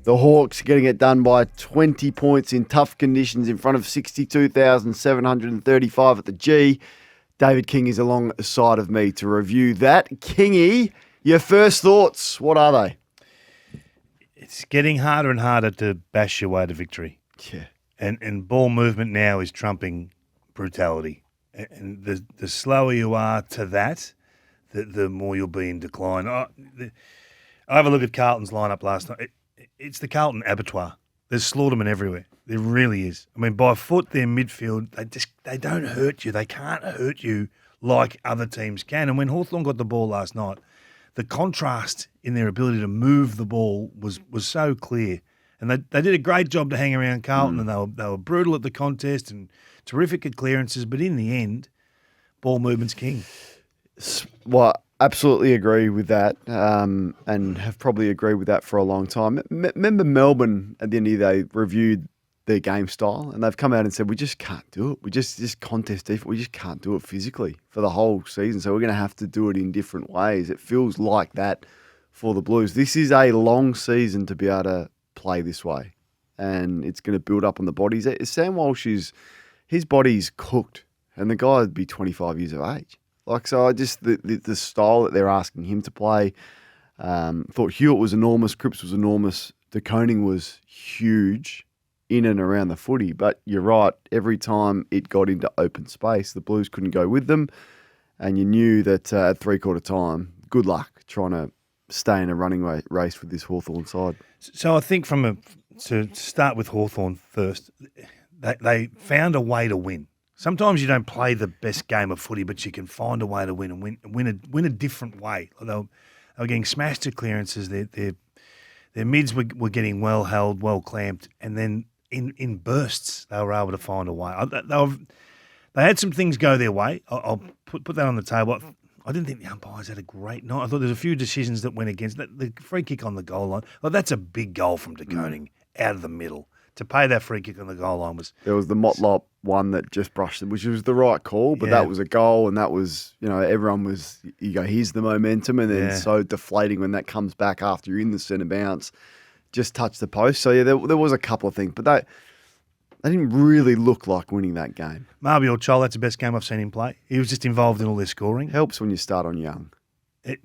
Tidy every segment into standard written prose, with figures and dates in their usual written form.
The Hawks getting it done by 20 points in tough conditions in front of 62,735 at the G. David King is alongside of me to review that. Kingy, your first thoughts, what are they? It's getting harder and harder to bash your way to victory. Yeah. And ball movement now is trumping brutality. And the slower you are to that, the more you'll be in decline. I have a look at Carlton's lineup last night. It's the Carlton abattoir. There's slaughtermen everywhere. There really is. I mean, by foot, their midfield, they don't hurt you. They can't hurt you like other teams can. And when Hawthorn got the ball last night, the contrast in their ability to move the ball was so clear. And they did a great job to hang around Carlton, and they were brutal at the contest and terrific at clearances. But in the end, ball movement's king. Well, absolutely agree with that, and have probably agreed with that for a long time. Remember Melbourne at the end of the day reviewed their game style, and they've come out and said, we just can't do it. We just contest defense, we just can't do it physically for the whole season, so we're going to have to do it in different ways. It feels like that for the Blues. This is a long season to be able to play this way, and it's going to build up on the bodies. Sam Walsh, his body's cooked, and the guy would be 25 years of age. So I just, the style that they're asking him to play, thought Hewitt was enormous, Cripps was enormous, De Koning was huge in and around the footy. But you're right, every time it got into open space, the Blues couldn't go with them. And you knew that at three-quarter time, good luck trying to stay in a running race with this Hawthorn side. So I think to start with Hawthorn first, they found a way to win. Sometimes you don't play the best game of footy, but you can find a way to win and win a different way. They were getting smashed at clearances. Their mids were getting well held, well clamped, and then in bursts they were able to find a way. They had some things go their way. I'll put that on the table. I didn't think the umpires had a great night. I thought there's a few decisions that went against the free kick on the goal line. Well, that's a big goal from De Koning out of the middle. To pay that free kick on the goal line was... There was the Motlop one that just brushed it, which was the right call, but that was a goal, and that was, everyone was, here's the momentum, and then so deflating when that comes back after you're in the centre bounce, just touched the post. So, there was a couple of things, but they didn't really look like winning that game. Marby Chol, that's the best game I've seen him play. He was just involved in all their scoring. Helps when you start on young. It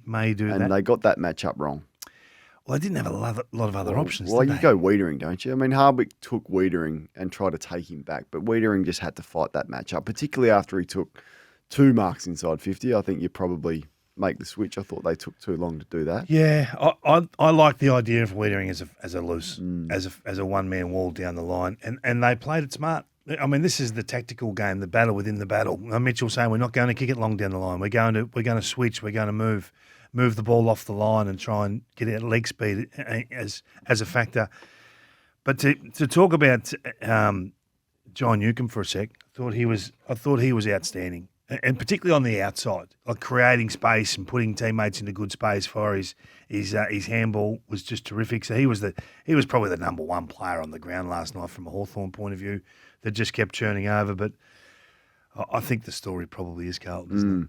may do that. And they got that matchup wrong. Well, they didn't have a lot of other options, Well, did you they? go Wiedering, don't you? I mean, Hardwick took Wiedering and tried to take him back, but Wiedering just had to fight that matchup, particularly after he took 2 marks inside 50. I think you probably make the switch. I thought they took too long to do that. Yeah, I like the idea of Wiedering as a loose, as a one-man wall down the line, and they played it smart. I mean, this is the tactical game, the battle within the battle. Mitchell saying we're not going to kick it long down the line. We're going to switch. We're going to move the ball off the line and try and get out leg speed as a factor. But to talk about John Newcomb for a sec, I thought he was outstanding, and particularly on the outside, like creating space and putting teammates into good space for his handball was just terrific. So he was probably the number one player on the ground last night from a Hawthorn point of view that just kept churning over. But I think the story probably is Carlton, isn't it?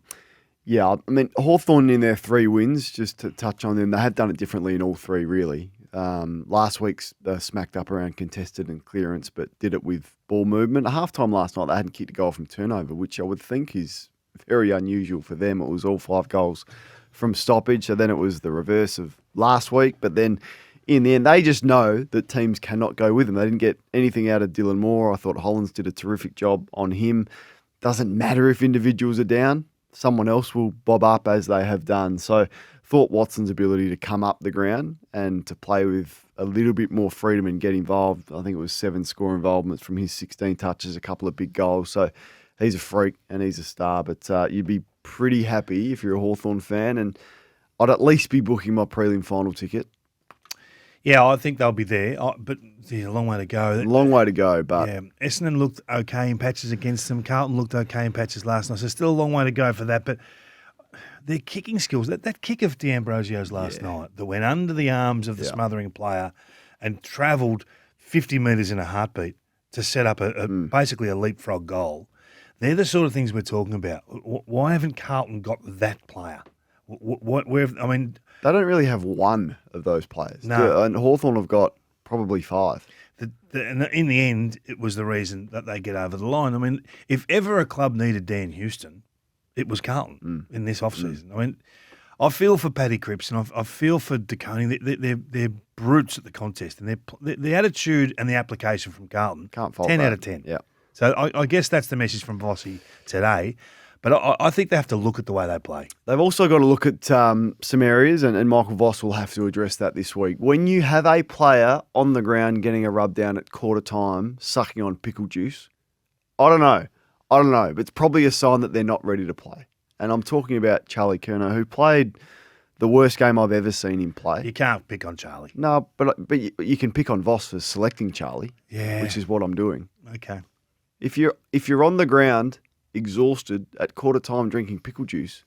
Yeah, I mean, Hawthorn in their 3 wins, just to touch on them, they had done it differently in all 3, really. Last week's smacked up around contested and clearance, but did it with ball movement. At halftime last night, they hadn't kicked a goal from turnover, which I would think is very unusual for them. It was all 5 goals from stoppage, so then it was the reverse of last week. But then in the end, they just know that teams cannot go with them. They didn't get anything out of Dylan Moore. I thought Hollands did a terrific job on him. Doesn't matter if individuals are down. Someone else will bob up as they have done. So thought Watson's ability to come up the ground and to play with a little bit more freedom and get involved. I think it was 7 score involvements from his 16 touches, a couple of big goals. So he's a freak and he's a star. But you'd be pretty happy if you're a Hawthorn fan, and I'd at least be booking my prelim final ticket. Yeah, I think they'll be there, but there's a long way to go. Long way to go, but... Yeah, Essendon looked okay in patches against them. Carlton looked okay in patches last night, so still a long way to go for that. But their kicking skills, that kick of D'Ambrosio's last night that went under the arms of the smothering player and travelled 50 metres in a heartbeat to set up basically a leapfrog goal, they're the sort of things we're talking about. Why haven't Carlton got that player? They don't really have one of those players. No. And Hawthorn have got probably 5. And in the end, it was the reason that they get over the line. I mean, if ever a club needed Dan Houston, it was Carlton in this off-season. I mean, I feel for Paddy Cripps and I feel for DeConing. They're brutes at the contest, and the attitude and the application from Carlton, Can't fault 10 that. out of 10. Yeah. So I guess that's the message from Vossi today. But I think they have to look at the way they play. They've also got to look at some areas, and Michael Voss will have to address that this week. When you have a player on the ground getting a rub down at quarter time, sucking on pickle juice, I don't know. But it's probably a sign that they're not ready to play. And I'm talking about Charlie Curnow, who played the worst game I've ever seen him play. You can't pick on Charlie. No, but you can pick on Voss for selecting Charlie, which is what I'm doing. Okay. If you're on the ground, exhausted at quarter time drinking pickle juice,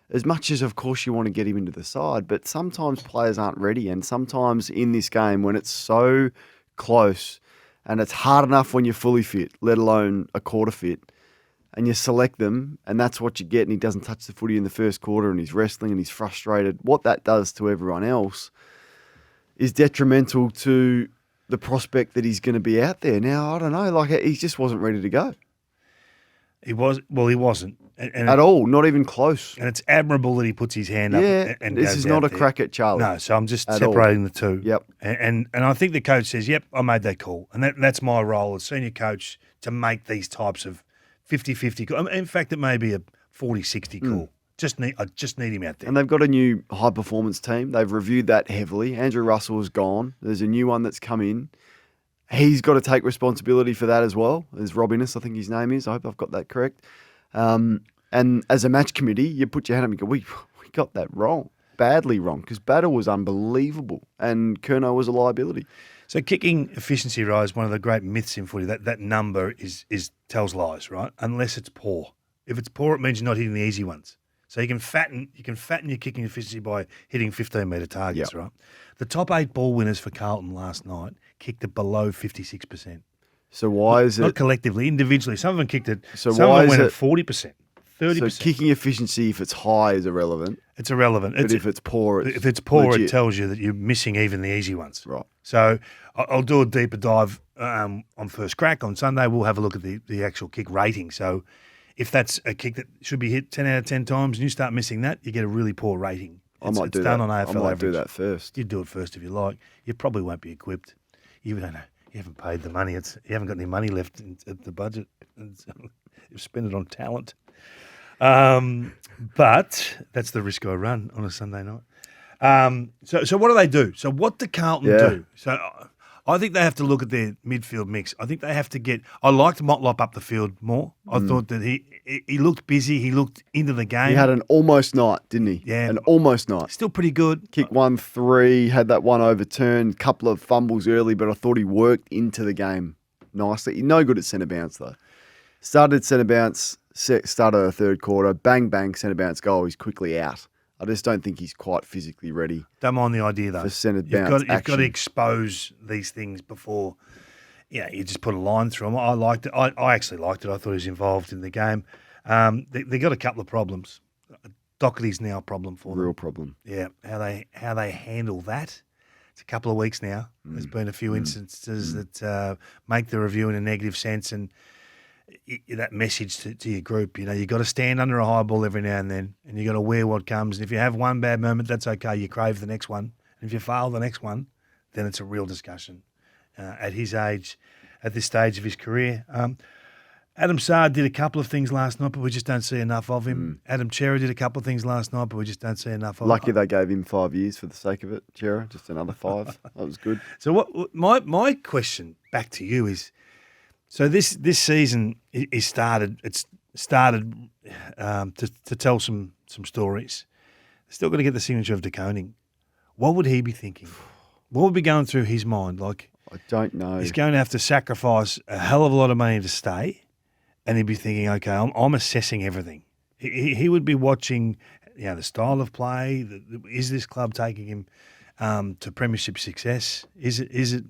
as much as of course you want to get him into the side, but sometimes players aren't ready, and sometimes in this game when it's so close and it's hard enough when you're fully fit, let alone a quarter fit, and you select them and that's what you get, and he doesn't touch the footy in the first quarter and he's wrestling and he's frustrated, what that does to everyone else is detrimental to the prospect that he's going to be out there. Now, I don't know, like he just wasn't ready to go. He wasn't. And at all, not even close. And it's admirable that he puts his hand up and this goes is not out a crack at Charlie. No, so I'm just at separating all. the two. Yep. And I think the coach says, yep, I made that call. And that's my role as senior coach to make these types of 50-50 calls. In fact, it may be a 40-60 call. I just need him out there. And they've got a new high-performance team. They've reviewed that heavily. Andrew Russell is gone. There's a new one that's come in. He's got to take responsibility for that as well. There's Rob Innes, I think his name is. I hope I've got that correct. And as a match committee, you put your hand up and go, we got that wrong, badly wrong, because Battle was unbelievable and Curnow was a liability. So kicking efficiency, right, is one of the great myths in footy. That number is tells lies, right? Unless it's poor. If it's poor, it means you're not hitting the easy ones. So you can fatten your kicking efficiency by hitting 15-metre targets, right? The top 8 ball winners for Carlton last night kicked it below 56%. So why is it... Not collectively, individually. Some of them kicked it, so some why of them went is at 40%, 30%. So kicking efficiency, if it's high, is irrelevant. It's irrelevant. But if it's poor, legit. It tells you that you're missing even the easy ones. Right. So I'll do a deeper dive on First Crack on Sunday. We'll have a look at the actual kick rating. So if that's a kick that should be hit 10 out of 10 times and you start missing that, you get a really poor rating. It's done on AFL I might average. do that first. You'd do it first if you like. You probably won't be equipped. You don't know. You haven't paid the money. You haven't got any money left at the budget. You've spent it on talent. But that's the risk I run on a Sunday night. So what do they do? So what do Carlton do? So I think they have to look at their midfield mix. I think they have to get. I liked Motlop up the field more. I thought that he looked busy. He looked into the game. He had an almost night, didn't he? Yeah, an almost night. Still pretty good. Kicked 1-3, had that one overturned, couple of fumbles early, but I thought he worked into the game nicely. He's no good at centre bounce though. Started centre bounce, started the third quarter, bang bang centre bounce goal. He's quickly out. I just don't think he's quite physically ready. Don't mind the idea though. For centre bounce You've got to expose these things before. Yeah, you just put a line through them. I liked it. I actually liked it. I thought he was involved in the game. They got a couple of problems. Doherty's now a problem for them. Real problem. Yeah, how they handle that. It's a couple of weeks now. There's been a few instances that make the review in a negative sense, and that message to your group. You know, you got to stand under a high ball every now and then, and you got to wear what comes. And if you have one bad moment, that's okay. You crave the next one. And if you fail the next one, then it's a real discussion. At his age, at this stage of his career. Adam Saad did a couple of things last night, but we just don't see enough of him. Adam Chera did a couple of things last night, but we just don't see enough of him. Lucky they gave him 5 years for the sake of it, Chera. Just another 5. That was good. So what my question back to you is, so this season is started. It's started to tell some stories. Still got to get the signature of DeConing. What would he be thinking? What would be going through his mind? Like, I don't know. He's going to have to sacrifice a hell of a lot of money to stay, and he'd be thinking, okay, I'm assessing everything. He would be watching, the style of play. Is this club taking him to premiership success? Is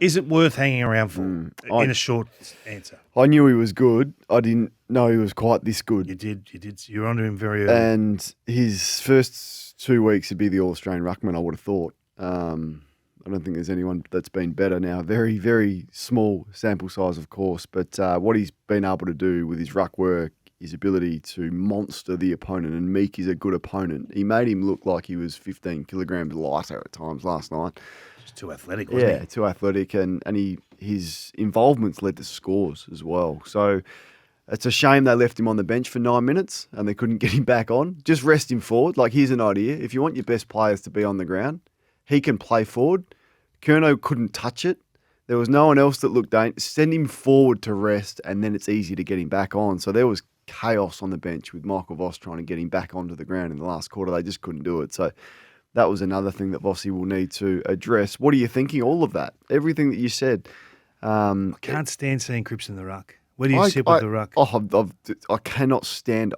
Is it worth hanging around for? In a short answer. I knew he was good. I didn't know he was quite this good. You did. You were onto him very early. And his first 2 weeks would be the All-Australian ruckman, I would have thought. I don't think there's anyone that's been better now. Very, very small sample size, of course. But what he's been able to do with his ruck work, his ability to monster the opponent, and Meek is a good opponent. He made him look like he was 15 kilograms lighter at times last night. Just too athletic, wasn't he? Yeah, too athletic. And his involvement's led to scores as well. So it's a shame they left him on the bench for 9 minutes and they couldn't get him back on. Just rest him forward. Like, here's an idea. If you want your best players to be on the ground, he can play forward. Kerno couldn't touch it. There was no one else that looked dangerous. Send him forward to rest, and then it's easy to get him back on. So there was chaos on the bench with Michael Voss trying to get him back onto the ground in the last quarter. They just couldn't do it. So that was another thing that Vossi will need to address. What are you thinking? All of that, everything that you said. I can't stand seeing Cripps in the ruck. Where do you sit with the ruck? I cannot stand.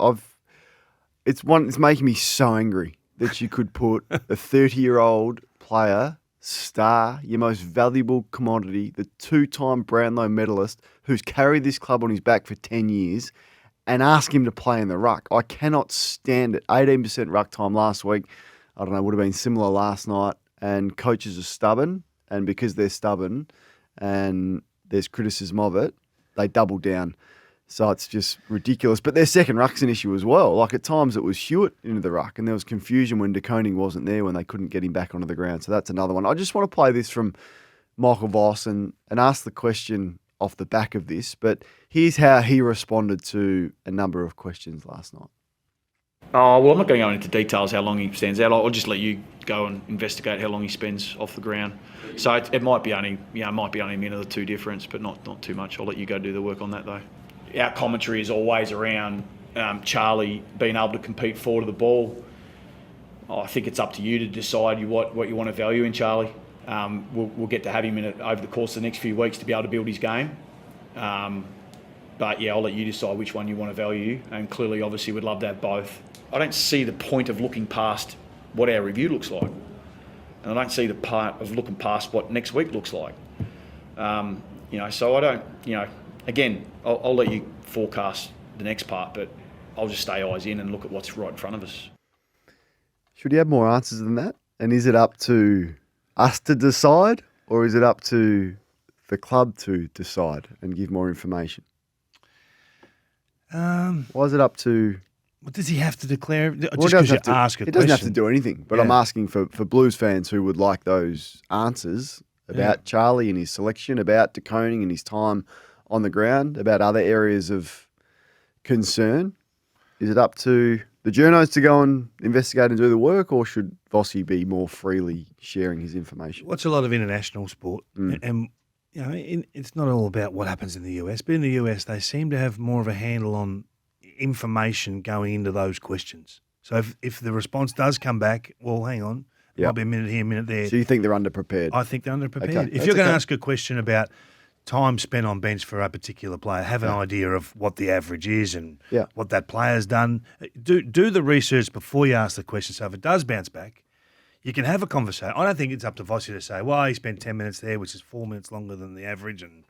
It's making me so angry that you could put a 30-year-old player, star, your most valuable commodity, the 2-time Brownlow medalist who's carried this club on his back for 10 years, and ask him to play in the ruck. I cannot stand it. 18% ruck time last week. I don't know, would have been similar last night. And coaches are stubborn, and because they're stubborn and there's criticism of it, they double down. So it's just ridiculous. But their second ruck's an issue as well. Like, at times it was Hewitt into the ruck, and there was confusion when De Koning wasn't there, when they couldn't get him back onto the ground. So that's another one. I just want to play this from Michael Voss and ask the question off the back of this. But here's how he responded to a number of questions last night. Oh, well, I'm not going to go into details how long he stands out. I'll just let you go and investigate how long he spends off the ground. So it might be only, a minute or two difference, but not too much. I'll let you go do the work on that, though. Our commentary is always around Charlie being able to compete forward of the ball. I think it's up to you to decide what you want to value in Charlie. We'll get to have him over the course of the next few weeks to be able to build his game. But yeah, I'll let you decide which one you want to value. And clearly, obviously, we'd love to have both. I don't see the point of looking past what our review looks like. And I don't see the part of looking past what next week looks like. So I don't, again, I'll let you forecast the next part, but I'll just stay eyes in and look at what's right in front of us. Should he have more answers than that? And is it up to us to decide, or is it up to the club to decide and give more information? Why is it up to... What does he have to declare? Just Well, because you ask a question. He doesn't have to do anything, but Yeah. I'm asking for Blues fans who would like those answers about Charlie and his selection, about De Koning and his time on the ground, about other areas of concern. Is it up to the journos to go and investigate and do the work, or should Vossi be more freely sharing his information? Watch a lot of international sport, and it's not all about what happens in the US, but in the US they seem to have more of a handle on information going into those questions. So if the response does come back, well, hang on, might be a minute here, a minute there. So you think they're underprepared? I think they're underprepared. Okay, If that's you're going to okay. ask a question about time spent on bench for a particular player, have an idea of what the average is and what that player's done. Do the research before you ask the question. So if it does bounce back, you can have a conversation. I don't think it's up to Vossi to say, well, he spent 10 minutes there, which is 4 minutes longer than the average. And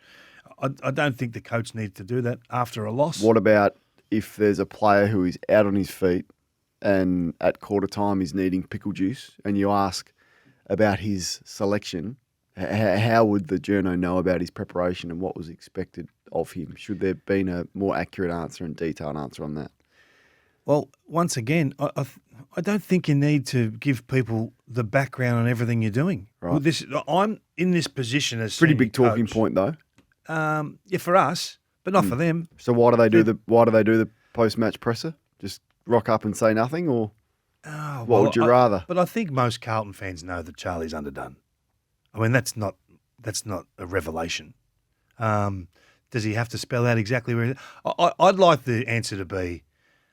I don't think the coach needs to do that after a loss. What about if there's a player who is out on his feet and at quarter time he's needing pickle juice, and you ask about his selection, how would the journo know about his preparation and what was expected of him? Should there have been a more accurate answer and detailed answer on that? Well, once again, I don't think you need to give people the background on everything you're doing. Right. Well, I'm in this position as Pretty senior big talking coach. point though. Yeah, for us, but not for them. So why do they do the post-match presser? Just rock up and say nothing, or what would you rather? But I think most Carlton fans know that Charlie's underdone. I mean, that's not a revelation. Does he have to spell out exactly where? I'd like the answer to be,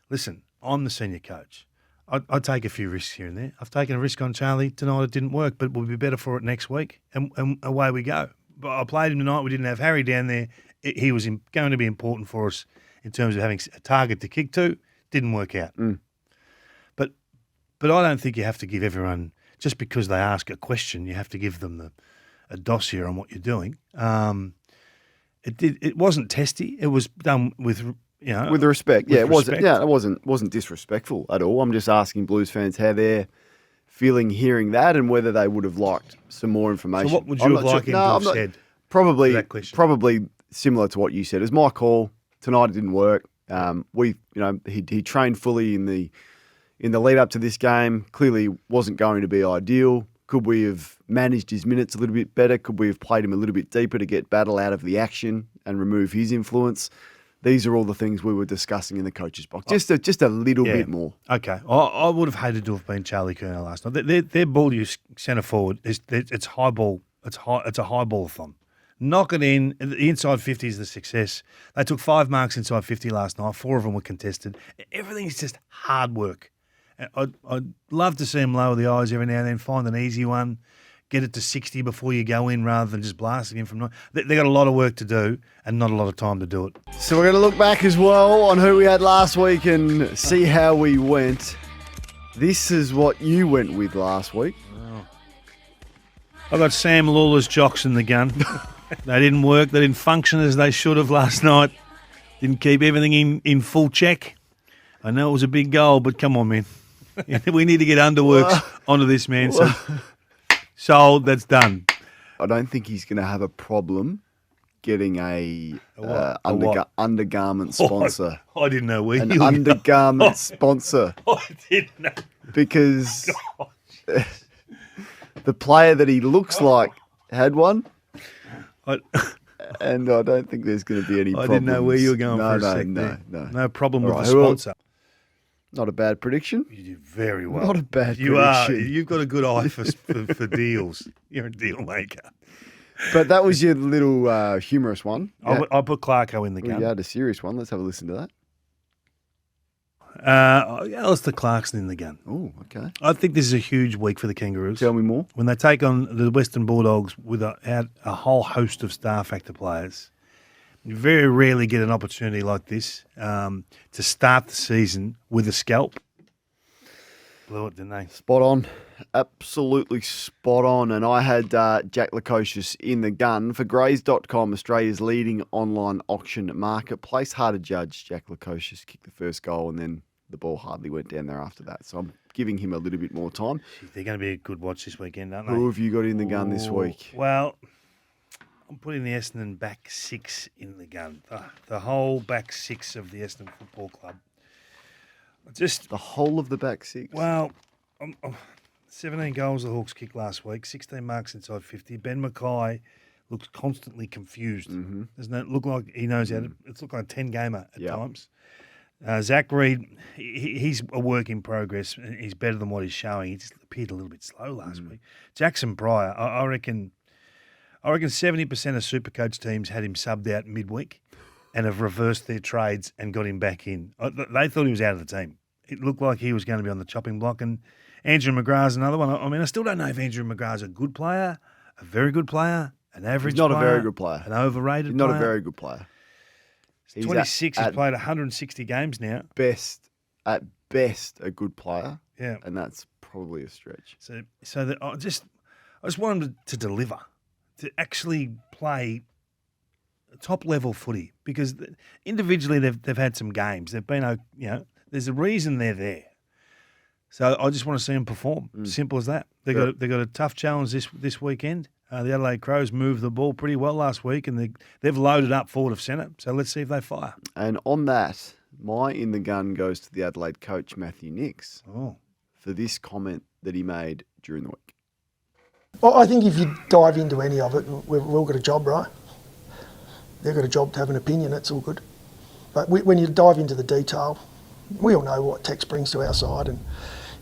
listen, I'm the senior coach. I'd take a few risks here and there. I've taken a risk on Charlie tonight. It didn't work, but we'll be better for it next week, and away we go. But I played him tonight. We didn't have Harry down there. He was going to be important for us in terms of having a target to kick to. Didn't work out. But I don't think you have to give everyone, just because they ask a question, you have to give them dossier on what you're doing. It wasn't testy. It was done with with respect. Yeah, it respect. wasn't disrespectful at all. I'm just asking Blues fans how they're feeling hearing that and whether they would have liked some more information. So what would you have liked him to have said? Probably, to that question? probably similar to what you said. It was my call tonight. It didn't work. He trained fully in the lead up to this game. Clearly, wasn't going to be ideal. Could we have managed his minutes a little bit better? Could we have played him a little bit deeper to get Battle out of the action and remove his influence? These are all the things we were discussing in the coach's box. Just a little bit more. Okay. I would have hated to have been Charlie Curnow last night. Their ball use centre forward, it's high ball. It's a high ball-a-thon. Knock it in. The inside 50 is the success. They took 5 marks inside 50 last night. 4 of them were contested. Everything's just hard work. I'd love to see them lower the eyes every now and then, find an easy one, get it to 60 before you go in rather than just blasting in from 9. They got a lot of work to do and not a lot of time to do it. So we're going to look back as well on who we had last week and see how we went. This is what you went with last week. I got Sam Lawler's jocks in the gun. They didn't work. They didn't function as they should have last night. Didn't keep everything in full check. I know it was a big goal, but come on, man. We need to get underworks onto this, man. So that's done. I don't think he's going to have a problem getting a undergarment Oh, sponsor. I didn't know where An you were. undergarment sponsor. I didn't know. Because the player that he looks like had one. And I don't think there's going to be any I problems. didn't know where you were going for a sec No. No problem All with right, the who sponsor. Not a bad prediction. You did very well. Not a bad You are. prediction. You've got a good eye for deals. You're a deal maker. But that was your little humorous one. I put Clarko in the Well, gun. you had a serious one. Let's have a listen to that. Alistair Clarkson in the gun. Oh, okay. I think this is a huge week for the Kangaroos. Tell me more. When they take on the Western Bulldogs with a whole host of star factor players, you very rarely get an opportunity like this to start the season with a scalp. Blew it, didn't they? Spot on. Absolutely spot on. And I had Jack Lukosius in the gun for Grays.com, Australia's leading online auction marketplace. Hard to judge. Jack Lukosius kicked the first goal and then the ball hardly went down there after that. So I'm giving him a little bit more time. They're going to be a good watch this weekend, aren't they? Who have you got in the gun this week? Well, I'm putting the Essendon back 6 in the gun. The whole back 6 of the Essendon Football Club. Just The whole of the back 6? Well, 17 goals the Hawks kicked last week, 16 marks inside 50. Ben Mackay looks constantly confused. Mm-hmm. Doesn't it look like he knows how to... It's looked like a 10-gamer at Yep. times. Zach Reid, he's a work in progress. He's better than what he's showing. He just appeared a little bit slow last week. Jackson Pryor, I reckon 70% of Supercoach teams had him subbed out midweek and have reversed their trades and got him back in. They thought he was out of the team. It looked like he was going to be on the chopping block. And Andrew McGrath's another one. I mean, I still don't know if Andrew McGrath's a good player, a very good player, an average He's not player, a very good player. an overrated He's not player. a very good player. He's 26. He's played 160 games now. At best, a good player. Yeah. And that's probably a stretch. So that I just want him to deliver, to actually play top level footy, because individually they've had some games. They've been, there's a reason they're there. So I just want to see them perform. Simple as that. They got a tough challenge this weekend. The Adelaide Crows moved the ball pretty well last week, and they've loaded up forward of centre. So let's see if they fire. And on that, my in the gun goes to the Adelaide coach, Matthew Nicks, for this comment that he made during the week. Well, I think if you dive into any of it, we've all got a job, right? They've got a job to have an opinion, that's all good. But when you dive into the detail, we all know what Tex brings to our side, and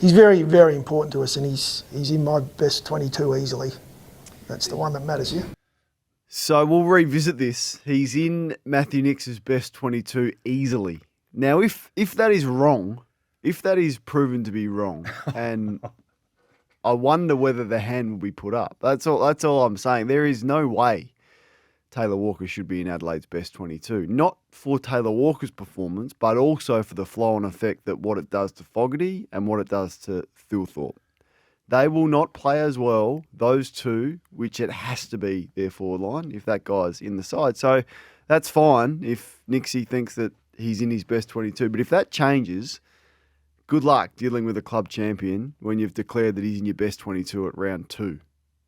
he's very, very important to us, and he's in my best 22 easily. That's the one that matters, yeah? So we'll revisit this. He's in Matthew Nicks' best 22 easily. Now, if that is wrong, if that is proven to be wrong, and I wonder whether the hand will be put up. That's all I'm saying. There is no way Taylor Walker should be in Adelaide's best 22. Not for Taylor Walker's performance, but also for the flow-on effect that what it does to Fogarty and what it does to Thilthorpe. They will not play as well, those two, which it has to be their forward line if that guy's in the side. So that's fine if Nixie thinks that he's in his best 22. But if that changes, good luck dealing with a club champion when you've declared that he's in your best 22 at round 2.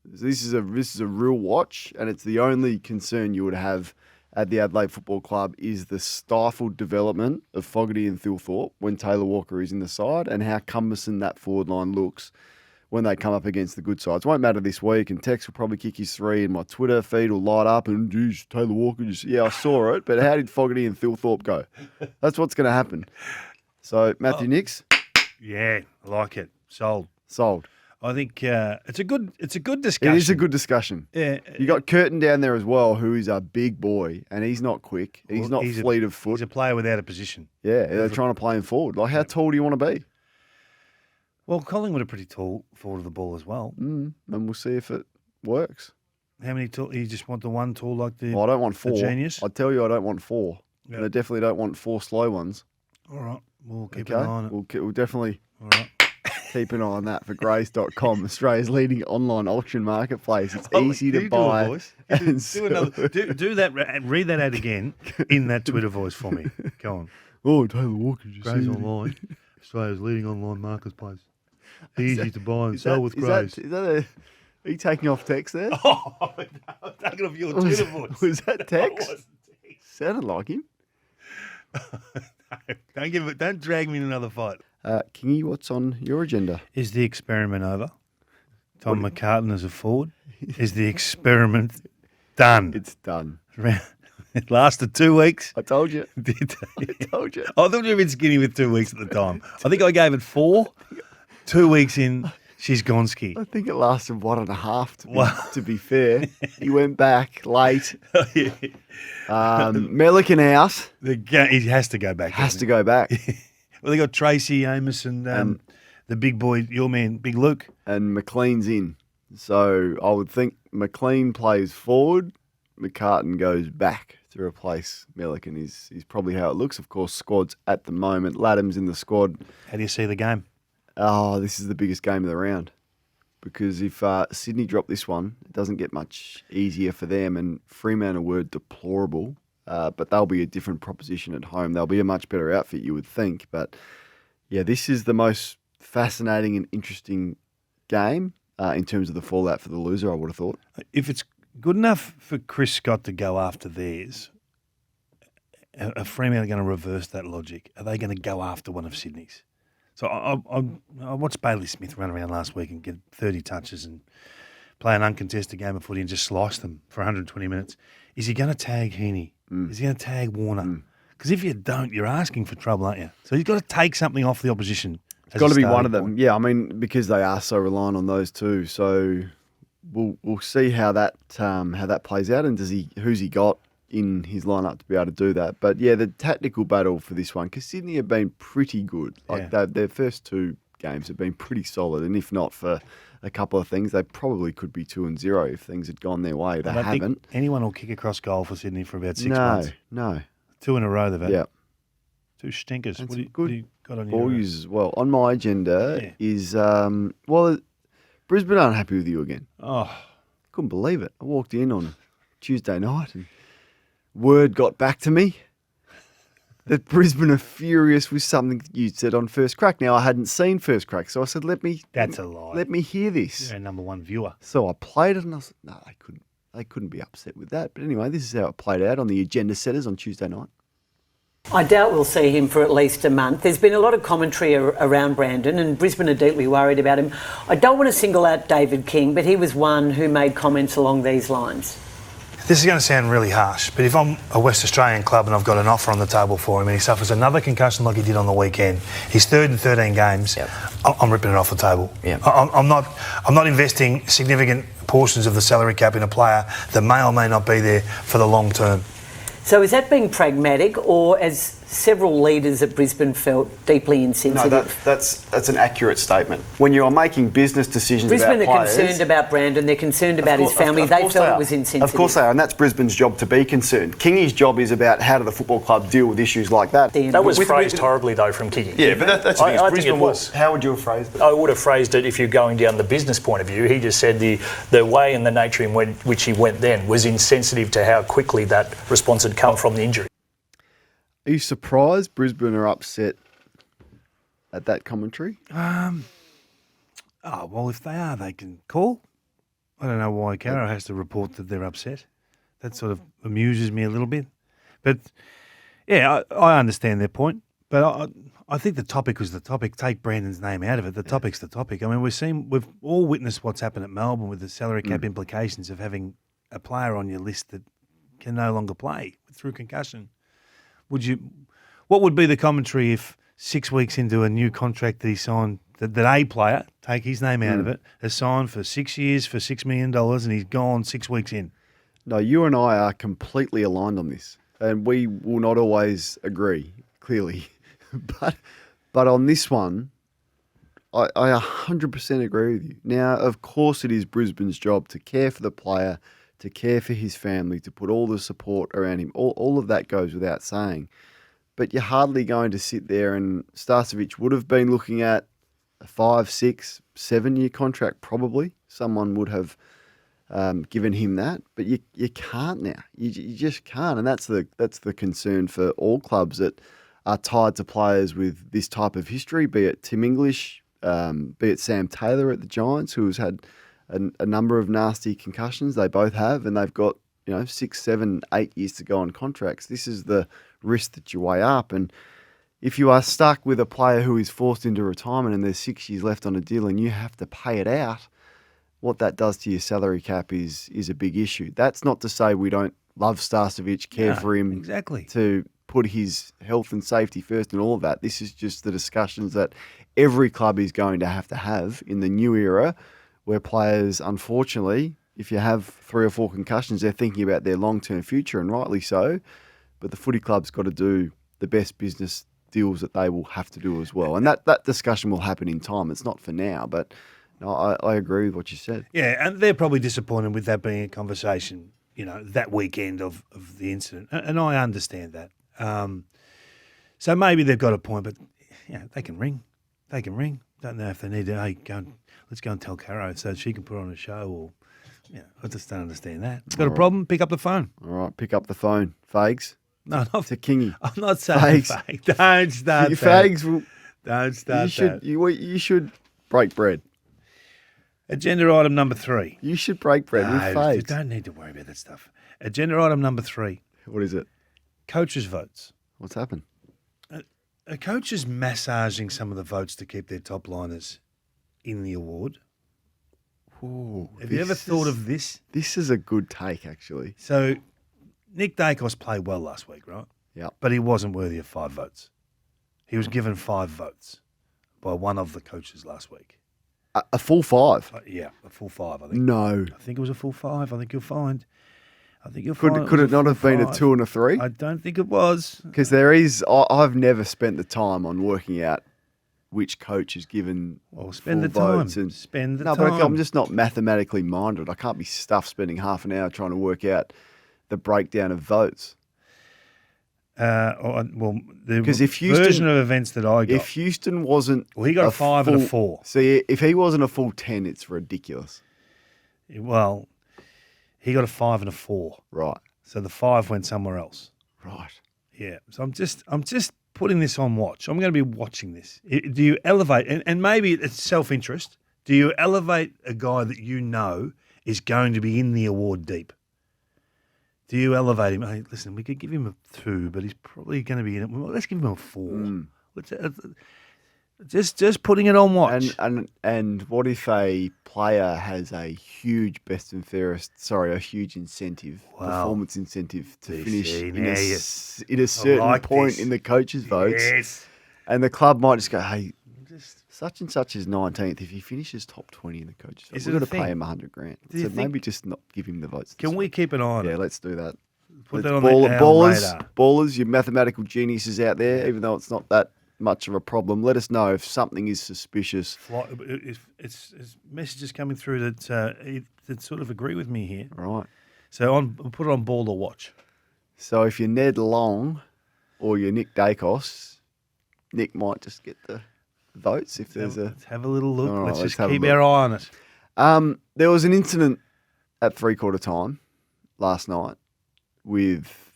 This is a real watch, and it's the only concern you would have at the Adelaide Football Club is the stifled development of Fogarty and Thilthorpe when Taylor Walker is in the side, and how cumbersome that forward line looks when they come up against the good sides. Won't matter this week, and Tex will probably kick his 3, and my Twitter feed will light up, and geez, Taylor Walker I saw it, but how did Fogarty and Thilthorpe go? That's what's going to happen. So, Matthew Nix? Yeah, I like it. Sold. I think it's a good discussion. It is a good discussion. Yeah. You got Curtin down there as well, who is a big boy, and he's not quick. He's not fleet of foot. He's a player without a position. Yeah, they're trying to play him forward. Like, how tall do you want to be? Well, Collingwood are pretty tall forward of the ball as well. And we'll see if it works. How many tall? You just want the one tall like the Well, I don't want 4. genius? I tell you, I don't want 4. Yep. And I definitely don't want 4 slow ones. All right. We'll keep Okay? an eye on it. We'll definitely All right. keep an eye on that for Grace.com, Australia's leading online auction marketplace. It's Oh, easy can to you do a buy. voice? And Do that. Read that out again in that Twitter voice for me. Go on. Oh, Taylor Walker. Grace Online, Australia's leading online marketplace. Easy to buy and sell with Is Grace. that are you taking off text there? Oh, no, I'm taking off your Twitter voice. Was that text? That wasn't text. Sounded like him. No, don't drag me in another fight. Kingy, what's on your agenda? Is the experiment over? Tom McCartan as a forward? Is the experiment done? It's done. It lasted 2 weeks. I told you. Did I told you. I thought you were a bit skinny with 2 weeks at the time. I think I gave it 4. 2 weeks in, she's gone ski. I think it lasted 1.5 to be fair. He went back late. Melican House He has to go back. has to go back. Well, they got Tracy, Amos, and the big boy, your man, Big Luke. And McLean's in. So I would think McLean plays forward, McCartan goes back to replace Melican is probably how it looks. Of course, squads at the moment. Ladham's in the squad. How do you see the game? Oh, this is the biggest game of the round. Because if Sydney drop this one, it doesn't get much easier for them. And Fremantle were deplorable, but they'll be a different proposition at home. They'll be a much better outfit, you would think. But, yeah, this is the most fascinating and interesting game in terms of the fallout for the loser, I would have thought. If it's good enough for Chris Scott to go after theirs, are Fremantle going to reverse that logic? Are they going to go after one of Sydney's? So I watched Bailey Smith run around last week and get 30 touches and play an uncontested game of footy and just slice them for 120 minutes. Is he going to tag Heaney? Is he going to tag Warner? Because if you don't, you're asking for trouble, aren't you? So he's got to take something off the opposition. It's got to be one of them. Yeah, I mean, because they are so reliant on those two. So we'll see how that plays out, and who's he got in his lineup to be able to do that. But yeah, the tactical battle for this one, because Sydney have been pretty good. Like their first 2 games have been pretty solid, and if not for a couple of things, they probably could be 2-0 if things had gone their way. They haven't. Think anyone will kick across goal for Sydney for about 6 months. No. 2 in a row they've had. Yeah. 2 stinkers. That's What do good you got on your boys as well. On my agenda is Brisbane aren't happy with you again. Oh, Couldn't believe it. I walked in on Tuesday night and word got back to me that Brisbane are furious with something you said on First Crack. Now, I hadn't seen First Crack, so I said, that's a lie. let me hear this. You're a number 1 viewer. So I played it and I was like, no, they couldn't be upset with that. But anyway, this is how it played out on the agenda setters on Tuesday night. I doubt we'll see him for at least a month. There's been a lot of commentary around Brandon, and Brisbane are deeply worried about him. I don't want to single out David King, but he was one who made comments along these lines. This is going to sound really harsh, but if I'm a West Australian club and I've got an offer on the table for him and he suffers another concussion like he did on the weekend, he's 3rd in 13 games, I'm ripping it off the table. Yep. I'm not investing significant portions of the salary cap in a player that may or may not be there for the long term. So is that being pragmatic, or as several leaders at Brisbane felt deeply insensitive. No, that's an accurate statement. When you are making business decisions Brisbane about are players, concerned about Brandon, they're concerned about his family, of they course felt are. it was insensitive. Of course they are, and that's Brisbane's job to be concerned. Kingy's job is about how do the football club deal with issues like that. That was phrased horribly, though, from Kingy. Yeah, but that's I think Brisbane it was. How would you have phrased it? I would have phrased it if you're going down the business point of view. He just said the way and the nature in which he went then was insensitive to how quickly that response had come from the injury. Are you surprised Brisbane are upset at that commentary? Oh, well, if they are, they can call. I don't know why Caro has to report that they're upset. That sort of amuses me a little bit. But, yeah, I understand their point. But I think the topic was the topic. Take Brandon's name out of it. The topic's the topic. I mean, we've all witnessed what's happened at Melbourne with the salary cap implications of having a player on your list that can no longer play through concussion. What would be the commentary if 6 weeks into a new contract that he signed, that a player, take his name out of it, has signed for 6 years for $6 million and he's gone 6 weeks in? No, you and I are completely aligned on this, and we will not always agree, clearly. But on this one, I 100% agree with you. Now, of course, it is Brisbane's job to care for the player, to care for his family, to put all the support around him. All of that goes without saying. But you're hardly going to sit there, and Starcevic would have been looking at a 5, 6, 7-year contract probably. Someone would have given him that. But you can't now. You just can't. And that's the concern for all clubs that are tied to players with this type of history, be it Tim English, be it Sam Taylor at the Giants, who has had a number of nasty concussions. They both have, and they've got 6, 7, 8 years to go on contracts. This is the risk that you weigh up. And if you are stuck with a player who is forced into retirement and there's 6 years left on a deal and you have to pay it out, what that does to your salary cap is a big issue. That's not to say we don't love Starcevic, care for him, exactly, to put his health and safety first and all of that. This is just the discussions that every club is going to have in the new era, where players, unfortunately, if you have 3 or 4 concussions, they're thinking about their long-term future, and rightly so. But the footy club's got to do the best business deals that they will have to do as well. And that discussion will happen in time. It's not for now, but no, I agree with what you said. Yeah, and they're probably disappointed with that being a conversation, that weekend of the incident. And I understand that. So maybe they've got a point, but they can ring. They can ring. Don't know if they need to, let's go and tell Caro so she can put on a show, or, I just don't understand that. Got a problem? Pick up the phone. All right, pick up the phone. Fags. No, not to Kingy. I'm not saying Fags. Don't start that. Fags will... Don't start that. You should break bread. Agenda item number 3. You should break bread with Fags. You don't need to worry about that stuff. Agenda item number 3. What is it? Coaches' votes. What's happened? Are coaches massaging some of the votes to keep their top liners in the award? Ooh, Have you ever thought of this? This is a good take, actually. So, Nick Dacos played well last week, right? Yeah. But he wasn't worthy of 5 votes. He was given 5 votes by one of the coaches last week. A full 5? Yeah, a full 5, I think. No. I think it was a full 5. I think you'll find. Could it not have been a 2 and a 3? I don't think it was. Because there is. I've never spent the time on working out which coach is given. Well, spend full the time. votes and, Spend the no, time. but I'm just not mathematically minded. I can't be stuffed spending half an hour trying to work out the breakdown of votes. Because if Houston, version of events that I got, if Houston wasn't, he got a 5 and a 4. See, if he wasn't a full 10, it's ridiculous. Well, he got a 5 and a 4. Right. So the 5 went somewhere else. Right. Yeah. So I'm just putting this on watch. I'm going to be watching this. Do you elevate, and maybe it's self-interest, do you elevate a guy that you know is going to be in the award deep? Do you elevate him? Hey, listen, we could give him a 2, but he's probably going to be in it. Well, let's give him a 4. Just putting it on watch. And what if a player has a huge a huge incentive, performance incentive to finish in a certain point in the coaches' votes? Yes. And the club might just go, hey, such and such is 19th. If he finishes top 20 in the coaches' votes, we're going to pay him $100,000. So maybe just not give him the votes. Can we keep an eye on it? Yeah, let's do that. Put Let's that on ball- our ballers, radar. ballers, you mathematical geniuses out there, even though it's not that much of a problem, let us know if something is suspicious. It's messages coming through that sort of agree with me here. Right. So put it on ball or watch. So if you're Ned Long or you're Nick Dacos, Nick might just get the votes if there's a... Let's have a little look. All right, let's let's just have a keep look. our eye on it. There was an incident at three-quarter time last night with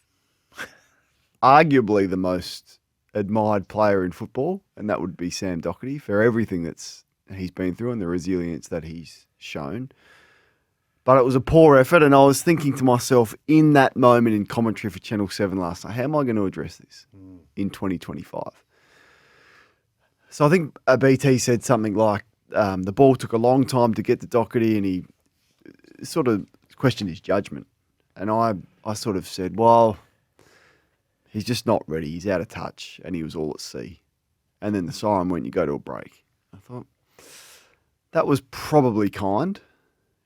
arguably the most admired player in football, and that would be Sam Docherty, for everything he's been through and the resilience that he's shown. But it was a poor effort, and I was thinking to myself in that moment in commentary for Channel 7 last night, how am I going to address this in 2025? So I think BT said something like the ball took a long time to get to Docherty, and he sort of questioned his judgment. And I sort of said, well, he's just not ready. He's out of touch, and he was all at sea. And then the siren went, you go to a break. I thought that was probably kind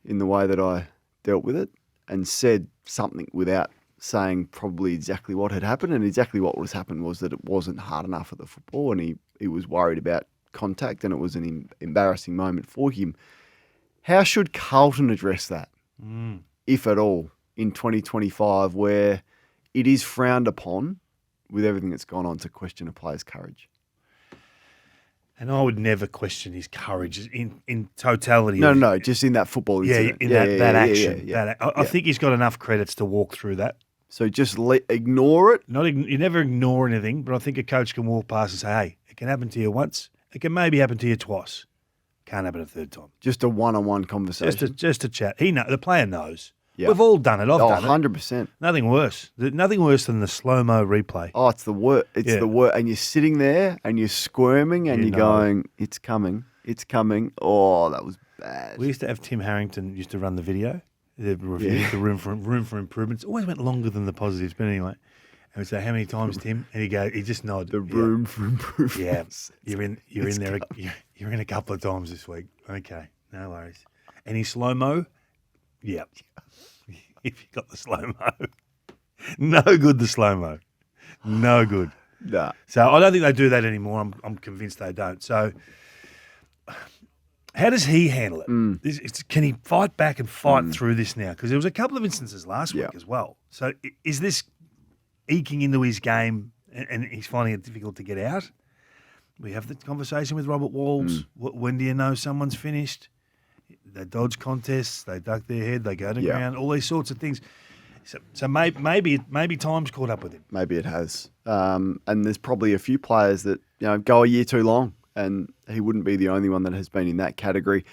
in the way that I dealt with it and said something without saying probably exactly what had happened. And exactly what was happened was that it wasn't hard enough at the football, and he was worried about contact, and it was an embarrassing moment for him. How should Carlton address that, if at all, in 2025, where it is frowned upon with everything that's gone on to question a player's courage? And I would never question his courage in totality. No, just in that football incident. In that action. Yeah. I think he's got enough credits to walk through that. So just ignore it? You never ignore anything, but I think a coach can walk past and say, hey, it can happen to you once. It can maybe happen to you twice. Can't happen a third time. Just a one-on-one conversation? Just a chat. The player knows. Yeah. We've all done it. I've done it. 100%. Nothing worse. Nothing worse than the slow-mo replay. Oh, it's the worst. It's the worst. And you're sitting there and you're squirming and you're going, it's coming. It's coming. Oh, that was bad. We used to have Tim Harrington used to run the video, the review, the room for improvements. Always went longer than the positives, but anyway. And we'd say, how many times, Tim? And he just nodded. The room for improvements. Yeah, you're in there. You're in a couple of times this week. Okay, no worries. Any slow-mo? Yeah. If you got the slow-mo. No good, the slow-mo. No good. Nah. So I don't think they do that anymore. I'm convinced they don't. So how does he handle it? Can he fight back and fight through this now? Because there was a couple of instances last week as well. So is this eking into his game and he's finding it difficult to get out? We have the conversation with Robert Walls. When do you know someone's finished? They dodge contests, they duck their head, they go to ground, all these sorts of things. So maybe time's caught up with him. Maybe it has. And there's probably a few players that go a year too long, and he wouldn't be the only one that has been in that category.